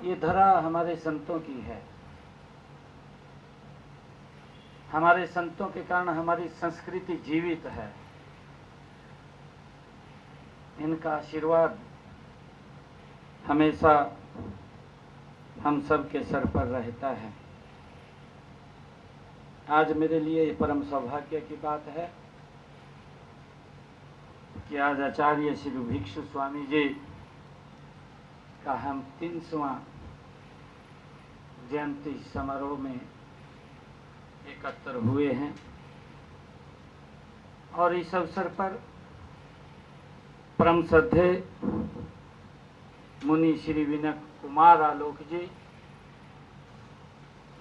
ये धरा हमारे संतों की है। हमारे संतों के कारण हमारी संस्कृति जीवित है। इनका आशीर्वाद हमेशा हम सब के सर पर रहता है। आज मेरे लिए परम सौभाग्य की बात है कि आज आचार्य श्री भिक्षु स्वामी जी का हम 300वां जयंती समारोह में एकत्र हुए हैं और इस अवसर पर परम श्रद्धेय मुनि श्री विनय कुमार आलोक जी,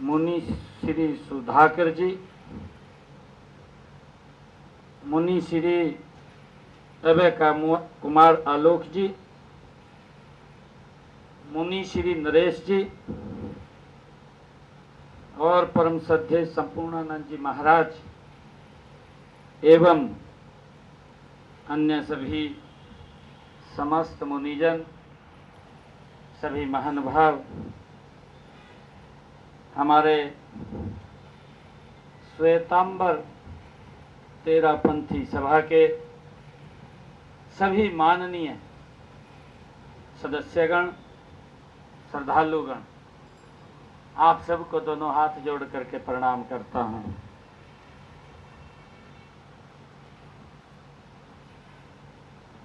मुनि श्री सुधाकर जी, मुनि श्री अभय कुमार आलोक जी, मुनि श्री नरेश जी और परम श्रद्धेय संपूर्णानंद जी महाराज एवं अन्य सभी समस्त मुनिजन, सभी महानुभाव, हमारे श्वेतांबर तेरापंथी सभा के सभी माननीय सदस्यगण, श्रद्धालुगण, आप सबको दोनों हाथ जोड़ करके प्रणाम करता हूँ।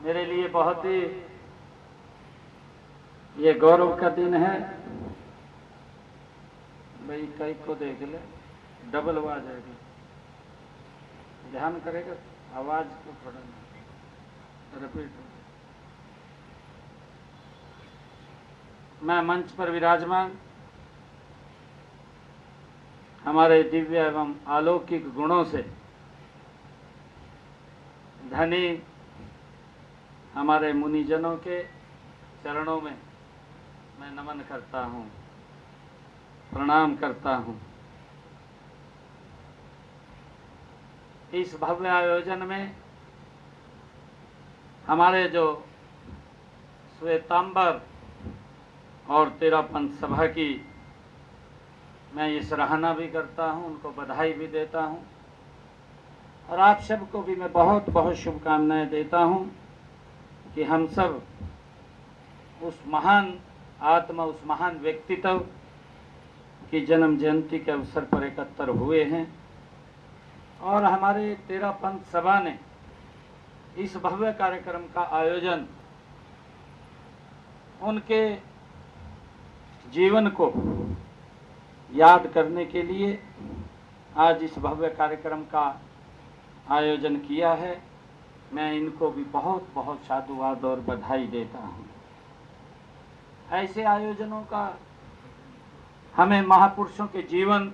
मेरे लिए बहुत ही ये गौरव का दिन है। भाई कई को देख ले, डबल आवाज आएगी, ध्यान करेगा आवाज को थोड़ा रिपीट। मैं मंच पर विराजमान हमारे दिव्य एवं अलौकिक गुणों से धनी हमारे मुनिजनों के चरणों में मैं नमन करता हूँ, प्रणाम करता हूँ। इस भव्य आयोजन में हमारे जो श्वेतांबर और तेरापंथ सभा की मैं ये सराहना भी करता हूँ, उनको बधाई भी देता हूँ और आप सबको भी मैं बहुत बहुत शुभकामनाएं देता हूँ कि हम सब उस महान आत्मा, उस महान व्यक्तित्व की जन्म जयंती के अवसर पर एकत्र हुए हैं और हमारे तेरापंथ सभा ने इस भव्य कार्यक्रम का आयोजन उनके जीवन को याद करने के लिए आज इस भव्य कार्यक्रम का आयोजन किया है। मैं इनको भी बहुत बहुत साधुवाद और बधाई देता हूँ। ऐसे आयोजनों का हमें महापुरुषों के जीवन,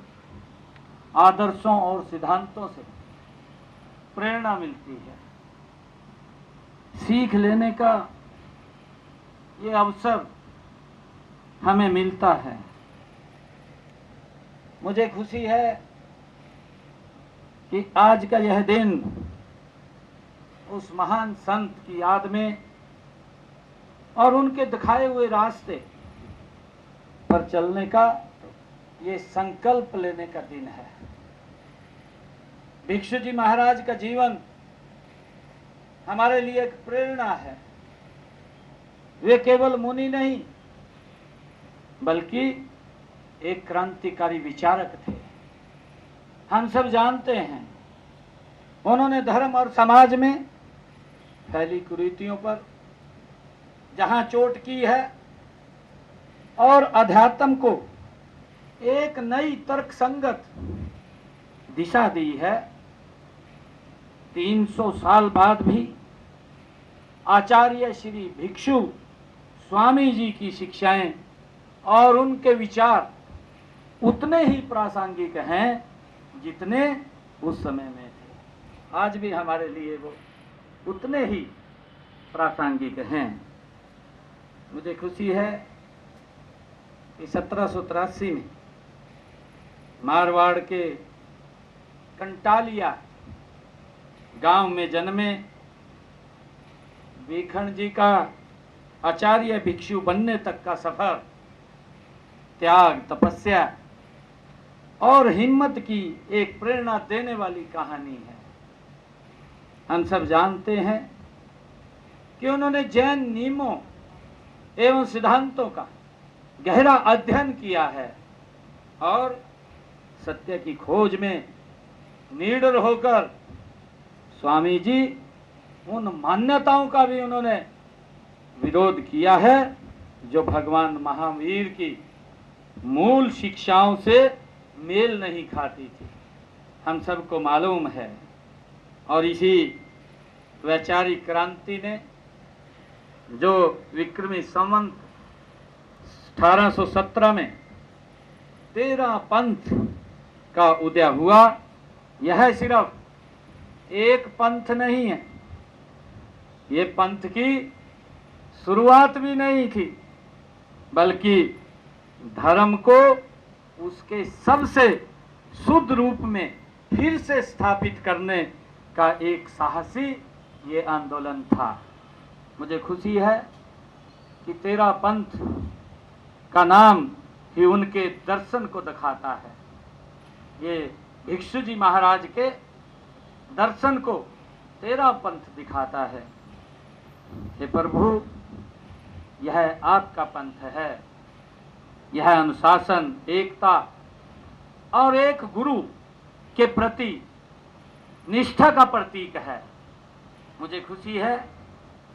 आदर्शों और सिद्धांतों से प्रेरणा मिलती है। सीख लेने का ये अवसर हमें मिलता है। मुझे खुशी है कि आज का यह दिन उस महान संत की याद में और उनके दिखाए हुए रास्ते पर चलने का ये संकल्प लेने का दिन है। भिक्षु जी महाराज का जीवन हमारे लिए एक प्रेरणा है। वे केवल मुनि नहीं बल्कि एक क्रांतिकारी विचारक थे। हम सब जानते हैं उन्होंने धर्म और समाज में फैली कुरीतियों पर जहां चोट की है और अध्यात्म को एक नई तर्कसंगत दिशा दी है। 300 साल बाद भी आचार्य श्री भिक्षु स्वामी जी की शिक्षाएं और उनके विचार उतने ही प्रासंगिक हैं जितने उस समय में थे। आज भी हमारे लिए वो उतने ही प्रासंगिक हैं। मुझे खुशी है कि 1783 में मारवाड़ के कंटालिया गांव में जन्मे वीखण जी का आचार्य भिक्षु बनने तक का सफर त्याग, तपस्या और हिम्मत की एक प्रेरणा देने वाली कहानी है। हम सब जानते हैं कि उन्होंने जैन नियमों एवं सिद्धांतों का गहरा अध्ययन किया है और सत्य की खोज में निडर होकर स्वामी जी उन मान्यताओं का भी उन्होंने विरोध किया है जो भगवान महावीर की मूल शिक्षाओं से मेल नहीं खाती थी, हम सबको मालूम है। और इसी वैचारिक क्रांति ने जो विक्रमी संवत 1817 में 13 पंथ का उदय हुआ, यह सिर्फ एक पंथ नहीं है, ये पंथ की शुरुआत भी नहीं थी, बल्कि धर्म को उसके सबसे शुद्ध रूप में फिर से स्थापित करने का एक साहसी ये आंदोलन था। मुझे खुशी है कि 13 पंथ का नाम ही उनके दर्शन को दिखाता है। ये भिक्षु जी महाराज के दर्शन को 13 पंथ दिखाता है। हे प्रभु, यह आपका पंथ है, यह अनुशासन, एकता और एक गुरु के प्रति निष्ठा का प्रतीक है। मुझे खुशी है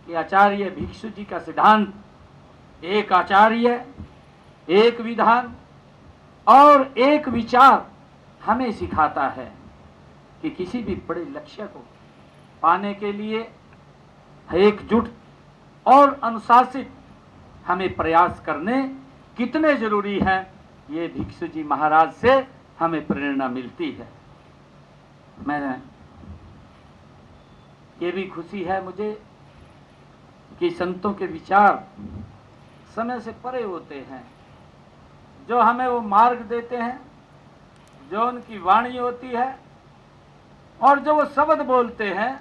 कि आचार्य भिक्षु जी का सिद्धांत एक आचार्य, एक विधान और एक विचार हमें सिखाता है कि किसी भी बड़े लक्ष्य को पाने के लिए एकजुट और अनुशासित हमें प्रयास करने कितने जरूरी हैं, ये भिक्षु जी महाराज से हमें प्रेरणा मिलती है। मैं ये भी खुशी है मुझे कि संतों के विचार समय से परे होते हैं, जो हमें वो मार्ग देते हैं, जो उनकी वाणी होती है और जो वो शब्द बोलते हैं,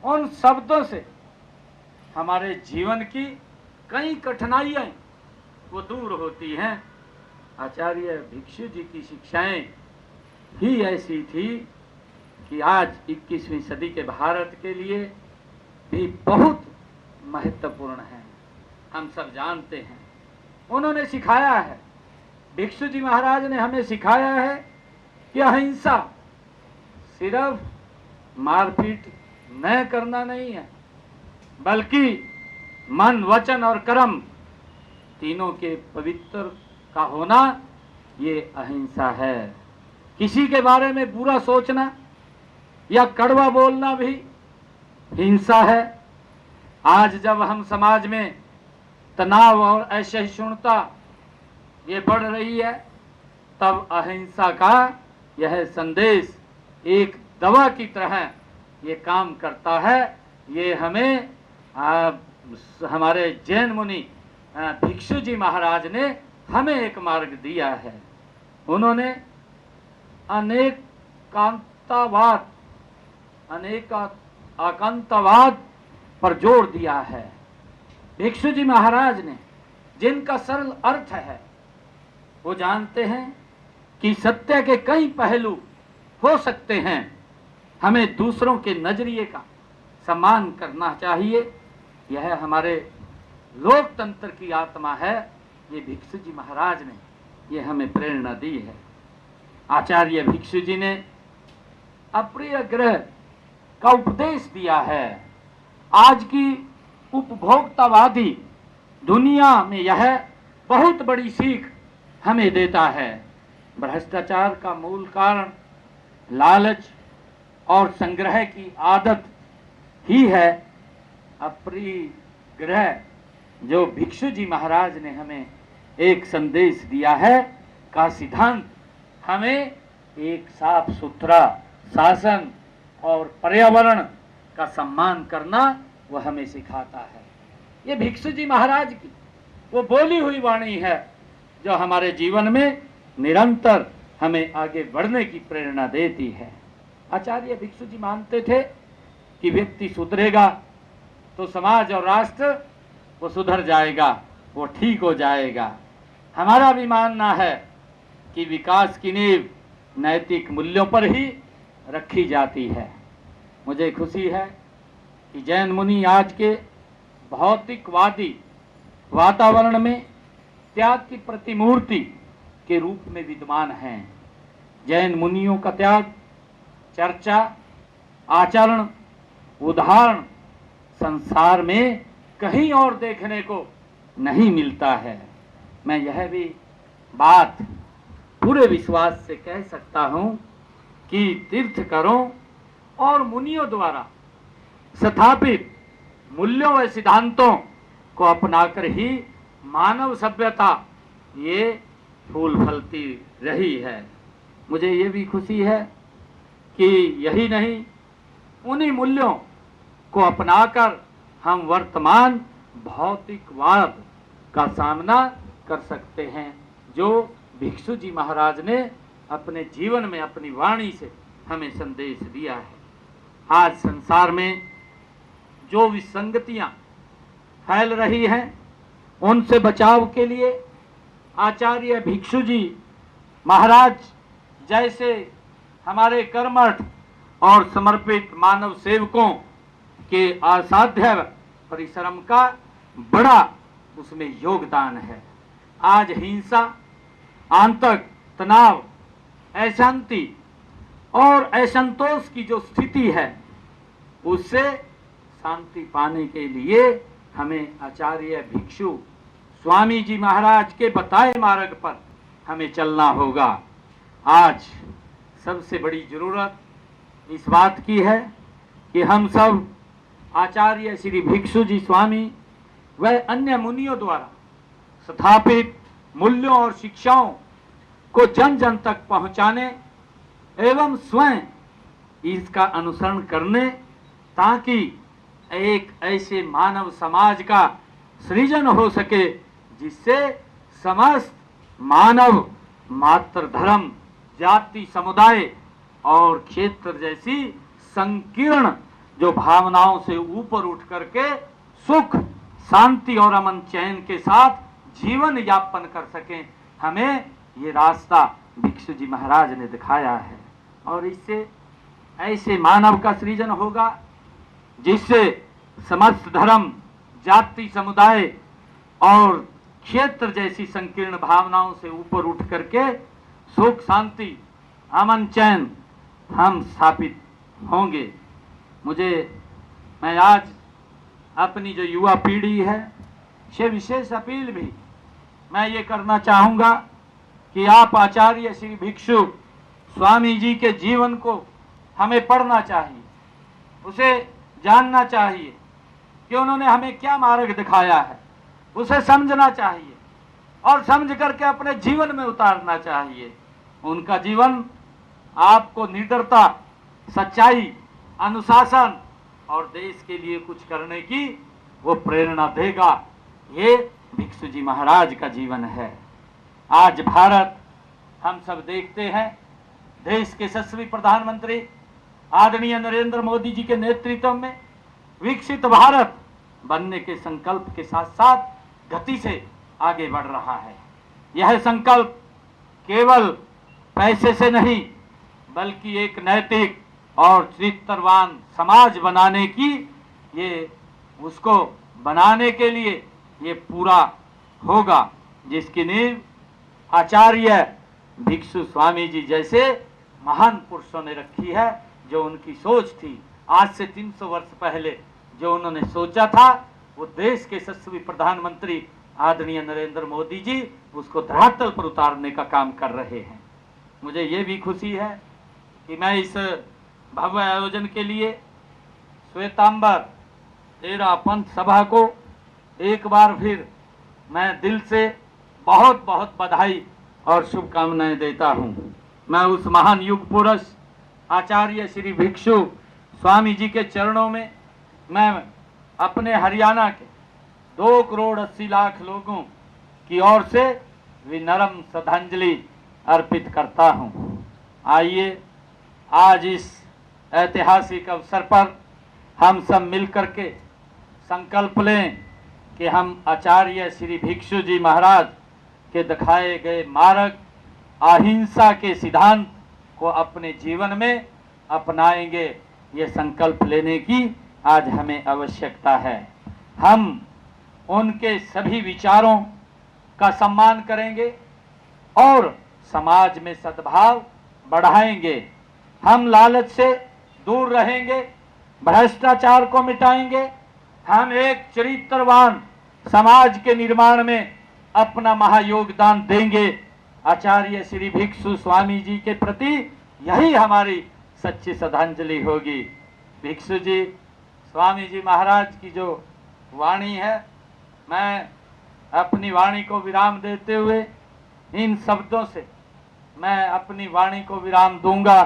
उन शब्दों से हमारे जीवन की कई कठिनाइयां वो दूर होती हैं। आचार्य भिक्षु जी की शिक्षाएं ही ऐसी थी कि आज 21वीं सदी के भारत के लिए भी बहुत महत्वपूर्ण है। हम सब जानते हैं, उन्होंने सिखाया है, भिक्षु जी महाराज ने हमें सिखाया है कि अहिंसा सिर्फ मारपीट न करना नहीं है, बल्कि मन, वचन और कर्म तीनों के पवित्र का होना ये अहिंसा है। किसी के बारे में बुरा सोचना या कड़वा बोलना भी हिंसा है। आज जब हम समाज में तनाव और असहिष्णुता ये बढ़ रही है, तब अहिंसा का यह संदेश एक दवा की तरह ये काम करता है। ये हमें हमारे जैन मुनि भिक्षु जी महाराज ने हमें एक मार्ग दिया है। उन्होंने अनेक आकांतवाद पर जोर दिया है। भिक्षु जी महाराज ने, जिनका सरल अर्थ है, वो जानते हैं कि सत्य के कई पहलू हो सकते हैं, हमें दूसरों के नजरिए का सम्मान करना चाहिए। यह हमारे लोकतंत्र की आत्मा है। ये भिक्षु जी महाराज ने ये हमें प्रेरणा दी है। आचार्य भिक्षु जी ने अप्रिय ग्रह का उपदेश दिया है। आज की उपभोक्तावादी दुनिया में यह बहुत बड़ी सीख हमें देता है। भ्रष्टाचार का मूल कारण लालच और संग्रह की आदत ही है। अप्रिय ग्रह जो भिक्षु जी महाराज ने हमें एक संदेश दिया है का सिद्धांत हमें एक साफ सुथरा शासन और पर्यावरण का सम्मान करना वह हमें सिखाता है। ये भिक्षु जी महाराज की वो बोली हुई वाणी है जो हमारे जीवन में निरंतर हमें आगे बढ़ने की प्रेरणा देती है। आचार्य भिक्षु जी मानते थे कि व्यक्ति सुधरेगा तो समाज और राष्ट्र वो सुधर जाएगा, वो ठीक हो जाएगा। हमारा भी मानना है कि विकास की नींव नैतिक मूल्यों पर ही रखी जाती है। मुझे खुशी है कि जैन मुनि आज के भौतिकवादी वातावरण में त्याग की प्रतिमूर्ति के रूप में विद्यमान हैं। जैन मुनियों का त्याग, चर्चा, आचरण, उदाहरण संसार में कहीं और देखने को नहीं मिलता है। मैं यह भी बात पूरे विश्वास से कह सकता हूं कि तीर्थंकरों और मुनियों द्वारा स्थापित मूल्यों व सिद्धांतों को अपनाकर ही मानव सभ्यता ये फूल फलती रही है। मुझे ये भी खुशी है कि यही नहीं, उन्हीं मूल्यों को अपनाकर हम वर्तमान भौतिकवाद का सामना कर सकते हैं, जो भिक्षु जी महाराज ने अपने जीवन में अपनी वाणी से हमें संदेश दिया है। आज संसार में जो विसंगतियां फैल रही हैं, उनसे बचाव के लिए आचार्य भिक्षु जी महाराज जैसे हमारे कर्मठ और समर्पित मानव सेवकों के असाध्य परिश्रम का बड़ा उसमें योगदान है। आज हिंसा, आंतक तनाव, अशांति और असंतोष की जो स्थिति है, उससे शांति पाने के लिए हमें आचार्य भिक्षु स्वामी जी महाराज के बताए मार्ग पर हमें चलना होगा। आज सबसे बड़ी जरूरत इस बात की है कि हम सब आचार्य श्री भिक्षु जी स्वामी व अन्य मुनियों द्वारा स्थापित मूल्यों और शिक्षाओं को जन जन तक पहुंचाने एवं स्वयं इसका अनुसरण करने, ताकि एक ऐसे मानव समाज का सृजन हो सके जिससे समस्त मानव मात्र धर्म, जाति, समुदाय और क्षेत्र जैसी संकीर्ण जो भावनाओं से ऊपर उठ करके सुख, शांति और अमन चैन के साथ जीवन यापन कर सकें। हमें ये रास्ता भिक्षु जी महाराज ने दिखाया है और इससे ऐसे मानव का सृजन होगा जिससे समस्त धर्म, जाति, समुदाय और क्षेत्र जैसी संकीर्ण भावनाओं से ऊपर उठ करके सुख, शांति, अमन, चैन हम स्थापित होंगे। मैं आज अपनी जो युवा पीढ़ी है से विशेष अपील भी मैं ये करना चाहूँगा कि आप आचार्य श्री भिक्षु स्वामी जी के जीवन को हमें पढ़ना चाहिए, उसे जानना चाहिए कि उन्होंने हमें क्या मार्ग दिखाया है, उसे समझना चाहिए और समझ करके अपने जीवन में उतारना चाहिए। उनका जीवन आपको निडरता, सच्चाई, अनुशासन और देश के लिए कुछ करने की वो प्रेरणा देगा। ये भिक्षु जी महाराज का जीवन है। आज भारत हम सब देखते हैं, देश के यशस्वी प्रधानमंत्री आदरणीय नरेंद्र मोदी जी के नेतृत्व में विकसित भारत बनने के संकल्प के साथ साथ गति से आगे बढ़ रहा है। यह संकल्प केवल पैसे से नहीं बल्कि एक नैतिक और चरित्रवान समाज बनाने की, ये उसको बनाने के लिए ये पूरा होगा, जिसकी नींव आचार्य भिक्षु स्वामी जी जैसे महान पुरुषों ने रखी है। जो उनकी सोच थी आज से 300 वर्ष पहले, जो उन्होंने सोचा था, वो देश के यशस्वी प्रधानमंत्री आदरणीय नरेंद्र मोदी जी उसको धरातल पर उतारने का काम कर रहे हैं। मुझे ये भी खुशी है कि मैं इस भव्य आयोजन के लिए श्वेतांबर तेरा पंथ सभा को एक बार फिर मैं दिल से बहुत बहुत बधाई और शुभकामनाएं देता हूं। मैं उस महान युग पुरुष आचार्य श्री भिक्षु स्वामी जी के चरणों में मैं अपने हरियाणा के 2,80,00,000 लोगों की ओर से विनम्र श्रद्धांजलि अर्पित करता हूं। आइए आज इस ऐतिहासिक अवसर पर हम सब मिलकर के संकल्प लें कि हम आचार्य श्री भिक्षु जी महाराज के दिखाए गए मार्ग अहिंसा के सिद्धांत को अपने जीवन में अपनाएंगे। ये संकल्प लेने की आज हमें आवश्यकता है। हम उनके सभी विचारों का सम्मान करेंगे और समाज में सद्भाव बढ़ाएंगे। हम लालच से दूर रहेंगे, भ्रष्टाचार को मिटाएंगे। हम एक चरित्रवान समाज के निर्माण में अपना महायोगदान देंगे। आचार्य श्री भिक्षु स्वामी जी के प्रति यही हमारी सच्ची श्रद्धांजलि होगी। भिक्षु जी स्वामी जी महाराज की जो वाणी है, मैं अपनी वाणी को विराम देते हुए इन शब्दों से मैं अपनी वाणी को विराम दूंगा।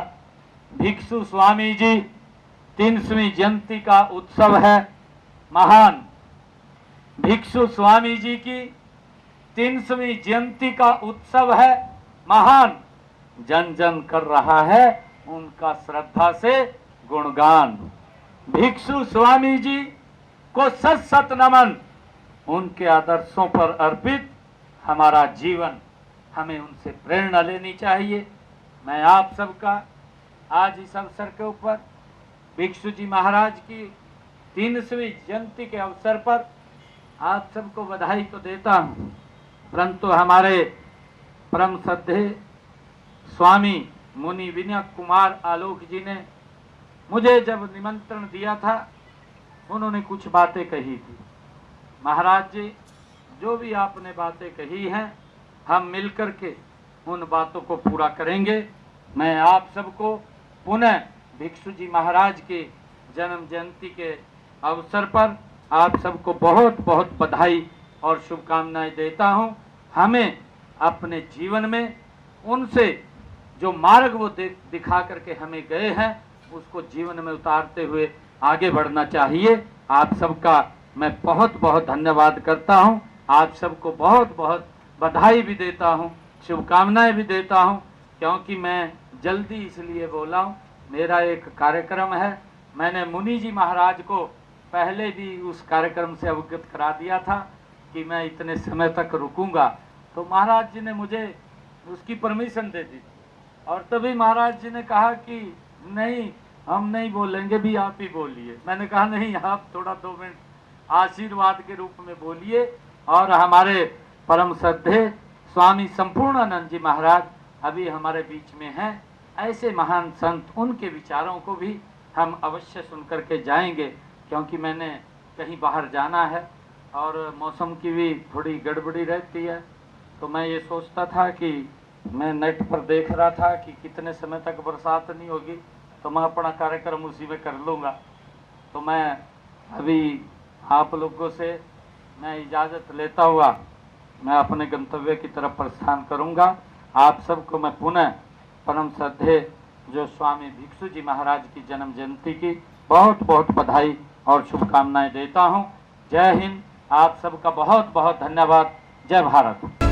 भिक्षु स्वामी जी 300वीं जयंती का उत्सव है महान। भिक्षु स्वामी जी की 300वीं जयंती का उत्सव है महान। जन जन कर रहा है उनका श्रद्धा से गुणगान। भिक्षु स्वामी जी को सत सत नमन। उनके आदर्शों पर अर्पित हमारा जीवन, हमें उनसे प्रेरणा लेनी चाहिए। मैं आप सबका आज इस अवसर के ऊपर भिक्षु जी महाराज की 300वीं जयंती के अवसर पर आप सबको बधाई तो देता हूँ, परंतु हमारे परम श्रद्धेय स्वामी मुनि विनय कुमार आलोक जी ने मुझे जब निमंत्रण दिया था, उन्होंने कुछ बातें कही थी। महाराज जी, जो भी आपने बातें कही हैं, हम मिलकर के उन बातों को पूरा करेंगे। मैं आप सबको पुनः भिक्षु जी महाराज के जन्म जयंती के अवसर पर आप सबको बहुत बहुत बधाई और शुभकामनाएं देता हूं। हमें अपने जीवन में उनसे जो मार्ग वो दिखा करके हमें गए हैं, उसको जीवन में उतारते हुए आगे बढ़ना चाहिए। आप सबका मैं बहुत बहुत धन्यवाद करता हूं। आप सबको बहुत बहुत बधाई भी देता हूं, शुभकामनाएं भी देता हूं, क्योंकि मैं जल्दी इसलिए बोला हूं, मेरा एक कार्यक्रम है। मैंने मुनि जी महाराज को पहले भी उस कार्यक्रम से अवगत करा दिया था कि मैं इतने समय तक रुकूंगा, तो महाराज जी ने मुझे उसकी परमिशन दे दी और तभी महाराज जी ने कहा कि नहीं, हम नहीं बोलेंगे, भी आप ही बोलिए। मैंने कहा नहीं, आप थोड़ा 2 मिनट आशीर्वाद के रूप में बोलिए। और हमारे परम श्रद्धेय स्वामी संपूर्णानंद जी महाराज अभी हमारे बीच में हैं। ऐसे महान संत, उनके विचारों को भी हम अवश्य सुन करके जाएंगे, क्योंकि मैंने कहीं बाहर जाना है और मौसम की भी थोड़ी गड़बड़ी रहती है। तो मैं ये सोचता था कि मैं नेट पर देख रहा था कि कितने समय तक बरसात नहीं होगी, तो मैं अपना कार्यक्रम उसी में कर लूँगा। तो मैं अभी आप लोगों से मैं इजाज़त लेता हुआ मैं अपने गंतव्य की तरफ प्रस्थान करूँगा। आप सबको मैं पुनः परम श्रद्धेय जो स्वामी भिक्षु जी महाराज की जन्म जयंती की बहुत बहुत बधाई और शुभकामनाएं देता हूँ। जय हिंद। आप सबका बहुत बहुत धन्यवाद। जय भारत।